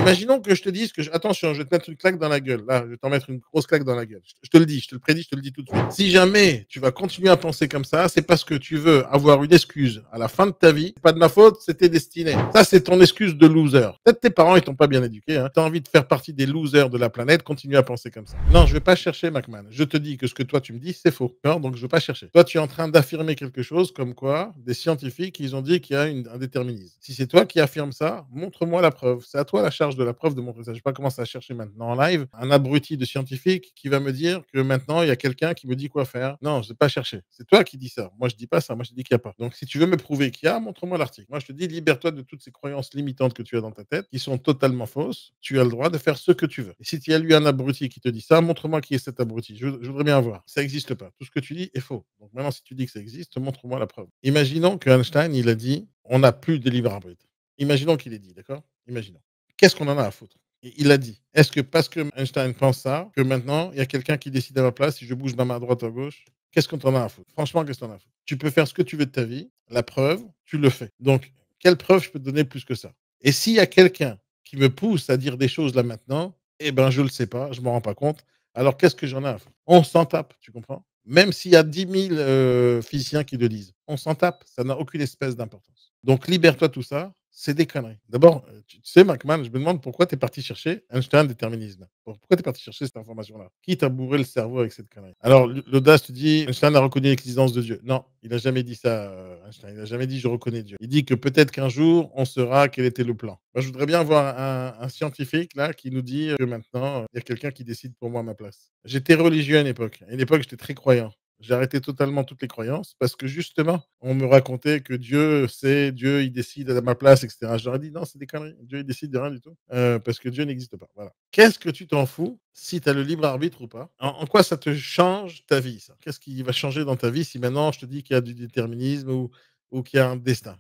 Imaginons que je te dise que attention, je vais te mettre une claque dans la gueule. Là, je vais t'en mettre une grosse claque dans la gueule. Je te le dis, je te le prédis, je te le dis tout de suite. Si jamais tu vas continuer à penser comme ça, c'est parce que tu veux avoir une excuse à la fin de ta vie. C'est pas de ma faute, c'était destiné. Ça, c'est ton excuse de loser. Peut-être tes parents, ils t'ont pas bien éduqué. Hein. Tu as envie de faire partie des losers de la planète, continue à penser comme ça. Non, je vais pas chercher, McMahon. Je te dis que ce que toi tu me dis, c'est faux. Donc je vais pas chercher. Toi, tu es en train d'affirmer quelque chose comme quoi des scientifiques, ils ont dit qu'il y a un déterminisme. Si c'est toi qui affirme ça, montre-moi la preuve. C'est à toi la charge de la preuve de montrer ça. Je vais pas commencer à chercher maintenant en live un abruti de scientifique qui va me dire que maintenant il y a quelqu'un qui me dit quoi faire. Non, je vais pas chercher. C'est toi qui dis ça. Moi, je dis pas ça. Moi, je dis qu'il y a pas. Donc, si tu veux me prouver qu'il y a, montre-moi l'article. Moi, je te dis, libère-toi de toutes ces croyances limitantes que tu as dans ta tête, qui sont totalement fausses. Tu as le droit de faire ce que tu veux. Et si tu as lu un abruti qui te dit ça, montre-moi qui est cet abruti. Je voudrais bien voir. Ça n'existe pas. Tout ce que tu dis est faux. Donc maintenant, si tu dis que ça existe, montre-moi la preuve. Imaginons que Einstein, il a dit, on n'a plus de libre arbitre. Imaginons qu'il ait dit, d'accord? Imaginons. Qu'est-ce qu'on en a à foutre? Et il a dit, est-ce que parce que Einstein pense ça, que maintenant, il y a quelqu'un qui décide à ma place, si je bouge ma main à droite ou à gauche, qu'est-ce qu'on t'en a à foutre? Franchement, qu'est-ce qu'on en a à foutre? Tu peux faire ce que tu veux de ta vie, la preuve, tu le fais. Donc, quelle preuve je peux te donner plus que ça? Et s'il y a quelqu'un qui me pousse à dire des choses là maintenant, eh ben, je le sais pas, je m'en rends pas compte. Alors, qu'est-ce que j'en ai à foutre? On s'en tape, tu comprends? Même s'il y a 10 000 physiciens qui le disent, on s'en tape, ça n'a aucune espèce d'importance. Donc, libère-toi de tout ça, c'est des conneries. D'abord, tu sais, McMahon, je me demande pourquoi tu es parti chercher Einstein déterminisme. Pourquoi tu es parti chercher cette information-là? Qui t'a bourré le cerveau avec cette connerie? Alors, l'audace te dit, Einstein a reconnu l'existence de Dieu. Non, il n'a jamais dit ça, Einstein. Il n'a jamais dit je reconnais Dieu. Il dit que peut-être qu'un jour, on saura quel était le plan. Moi, je voudrais bien voir un scientifique là qui nous dit que maintenant, il y a quelqu'un qui décide pour moi à ma place. J'étais religieux à une époque. À une époque, j'étais très croyant. J'ai arrêté totalement toutes les croyances parce que justement, on me racontait que Dieu, Dieu, il décide à ma place, etc. Je leur ai dit non, c'est des conneries. Dieu, il décide de rien du tout parce que Dieu n'existe pas. Voilà. Qu'est-ce que tu t'en fous si tu as le libre arbitre ou pas? En quoi ça te change ta vie, ça? Qu'est-ce qui va changer dans ta vie si maintenant je te dis qu'il y a du déterminisme ou qu'il y a un destin?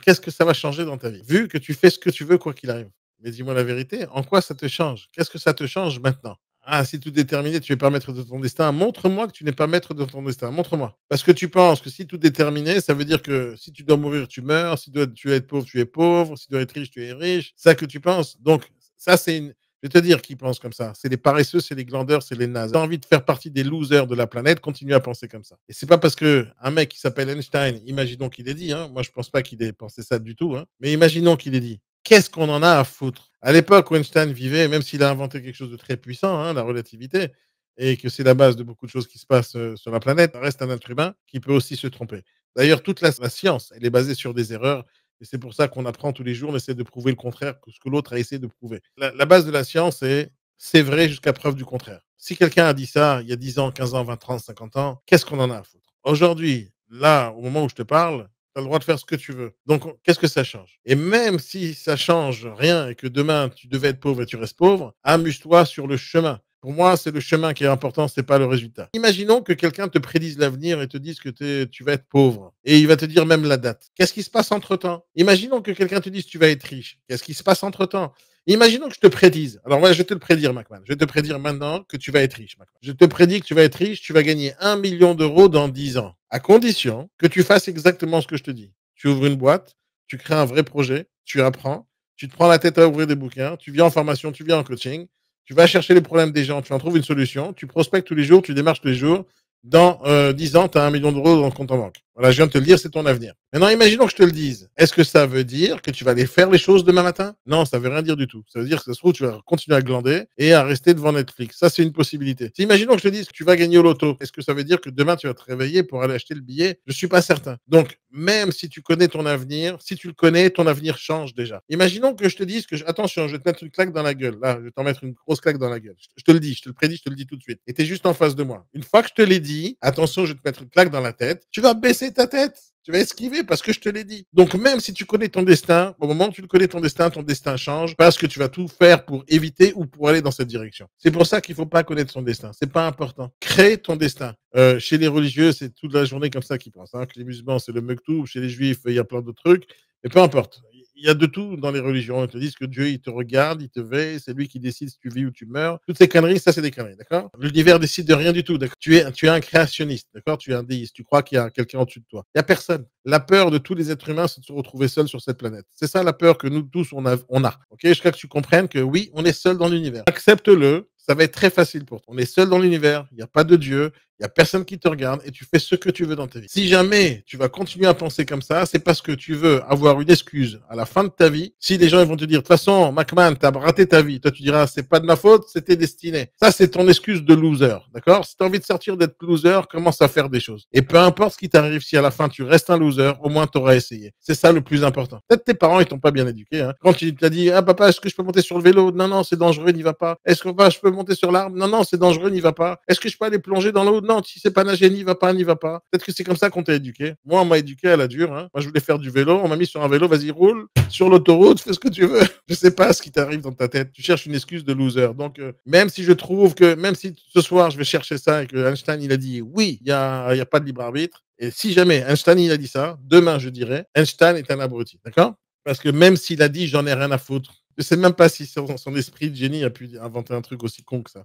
Qu'est-ce que ça va changer dans ta vie? Vu que tu fais ce que tu veux, quoi qu'il arrive. Mais dis-moi la vérité, en quoi ça te change? Qu'est-ce que ça te change maintenant? Ah, si tout est déterminé, tu n'es pas maître de ton destin. Montre-moi que tu n'es pas maître de ton destin. Montre-moi. Parce que tu penses que si tout est terminé, ça veut dire que si tu dois mourir, tu meurs. Si tu dois être pauvre, tu es pauvre. Si tu dois être riche, tu es riche. C'est ça que tu penses. Donc, ça, c'est une. Je vais te dire qui pense comme ça. C'est les paresseux, c'est les glandeurs, c'est les nazes. Tu as envie de faire partie des losers de la planète, continue à penser comme ça. Et c'est pas parce que un mec qui s'appelle Einstein, imaginons qu'il ait dit, hein, moi je pense pas qu'il ait pensé ça du tout, hein, mais imaginons qu'il ait dit, qu'est-ce qu'on en a à foutre? À l'époque où Einstein vivait, même s'il a inventé quelque chose de très puissant, hein, la relativité, et que c'est la base de beaucoup de choses qui se passent sur la planète, ça reste un être humain qui peut aussi se tromper. D'ailleurs, toute la science, elle est basée sur des erreurs, et c'est pour ça qu'on apprend tous les jours, on essaie de prouver le contraire que ce que l'autre a essayé de prouver. La base de la science, c'est vrai jusqu'à preuve du contraire. Si quelqu'un a dit ça il y a 10 ans, 15 ans, 20 ans, 50 ans, qu'est-ce qu'on en a à foutre? Aujourd'hui, là, au moment où je te parle, tu as le droit de faire ce que tu veux. Donc, qu'est-ce que ça change? Et même si ça change rien et que demain, tu devais être pauvre et tu restes pauvre, amuse-toi sur le chemin. Pour moi, c'est le chemin qui est important, c'est pas le résultat. Imaginons que quelqu'un te prédise l'avenir et te dise que tu vas être pauvre. Et il va te dire même la date. Qu'est-ce qui se passe entre-temps? Imaginons que quelqu'un te dise que tu vas être riche. Qu'est-ce qui se passe entre-temps? Imaginons que je te prédise. Alors, moi, je vais te le prédire, McMahon. Je vais te prédire maintenant que tu vas être riche, McMahon. Je te prédis que tu vas être riche, tu vas gagner 1 million d'euros dans 10 ans. À condition que tu fasses exactement ce que je te dis. Tu ouvres une boîte, tu crées un vrai projet, tu apprends, tu te prends la tête à ouvrir des bouquins, tu viens en formation, tu viens en coaching, tu vas chercher les problèmes des gens, tu en trouves une solution, tu prospectes tous les jours, tu démarches tous les jours. Dans 10 ans, tu as 1 million d'euros dans le compte en banque. Voilà, je viens de te le dire, c'est ton avenir. Maintenant, imaginons que je te le dise. Est-ce que ça veut dire que tu vas aller faire les choses demain matin? Non, ça veut rien dire du tout. Ça veut dire que ça se trouve, tu vas continuer à glander et à rester devant Netflix. Ça, c'est une possibilité. Si imaginons que je te dise que tu vas gagner au loto, est-ce que ça veut dire que demain, tu vas te réveiller pour aller acheter le billet? Je suis pas certain. Donc, même si tu connais ton avenir, si tu le connais, ton avenir change déjà. Imaginons que je te dise que, attention, je vais te mettre une claque dans la gueule. Là, je vais t'en mettre une grosse claque dans la gueule. Je te le dis, je te le prédis, je te le dis tout de suite. Et tu es juste en face de moi. Une fois que je te l'ai dit, attention, je vais te mettre une claque dans la tête. Tu vas baisser ta tête. Tu vas esquiver parce que je te l'ai dit. Donc, même si tu connais ton destin, au moment où tu le connais ton destin change parce que tu vas tout faire pour éviter ou pour aller dans cette direction. C'est pour ça qu'il faut pas connaître son destin. C'est pas important. Crée ton destin. Chez les religieux, c'est toute la journée comme ça qu'ils pensent. Hein. Que les musulmans, c'est le mektoub. Chez les juifs, il y a plein d'autres trucs. Mais peu importe. il y a de tout dans les religions. Ils te disent que Dieu, il te regarde, il te veille, c'est lui qui décide si tu vis ou tu meurs. Toutes ces conneries, ça, c'est des conneries, d'accord? L'univers décide de rien du tout, d'accord? Tu es un créationniste, d'accord? Tu es un déiste. Tu crois qu'il y a quelqu'un au-dessus de toi. Il y a personne. La peur de tous les êtres humains, c'est de se retrouver seul sur cette planète. C'est ça la peur que nous tous, on a. OK? Jusqu'à que tu comprennes que oui, on est seul dans l'univers. Accepte-le. Ça va être très facile pour toi. On est seul dans l'univers. Il n'y a pas de Dieu. Il y a personne qui te regarde et tu fais ce que tu veux dans ta vie. Si jamais tu vas continuer à penser comme ça, c'est parce que tu veux avoir une excuse à la fin de ta vie. Si les gens ils vont te dire, de toute façon, McMahon, t'as raté ta vie. Toi, tu diras, c'est pas de ma faute, c'était destiné. Ça, c'est ton excuse de loser. D'accord? Si t'as envie de sortir d'être loser, commence à faire des choses. Et peu importe ce qui t'arrive, si à la fin tu restes un loser, au moins t'auras essayé. C'est ça le plus important. Peut-être tes parents, ils t'ont pas bien éduqué, hein. Quand tu t'as dit, ah, papa, est-ce que je peux monter sur le vélo? Non, non, c'est dangereux, n'y va pas. Est-ce que papa, je peux monter sur l'arbre? Non, non, c'est dangereux, n'y va pas. Est-ce que je peux aller plonger dans l'eau? Non, si c'est pas nager, n'y va pas, n'y va pas. Peut-être que c'est comme ça qu'on t'a éduqué. Moi, on m'a éduqué à la dure, hein. Moi, je voulais faire du vélo. On m'a mis sur un vélo. Vas-y, roule sur l'autoroute. Fais ce que tu veux. Je sais pas ce qui t'arrive dans ta tête. Tu cherches une excuse de loser. Donc, même si je trouve que, même si ce soir, je vais chercher ça et que Einstein, il a dit oui, il y a pas de libre arbitre. Et si jamais Einstein, il a dit ça, demain, je dirais, Einstein est un abruti. D'accord? Parce que même s'il a dit, j'en ai rien à foutre. Je sais même pas si son esprit de génie a pu inventer un truc aussi con que ça.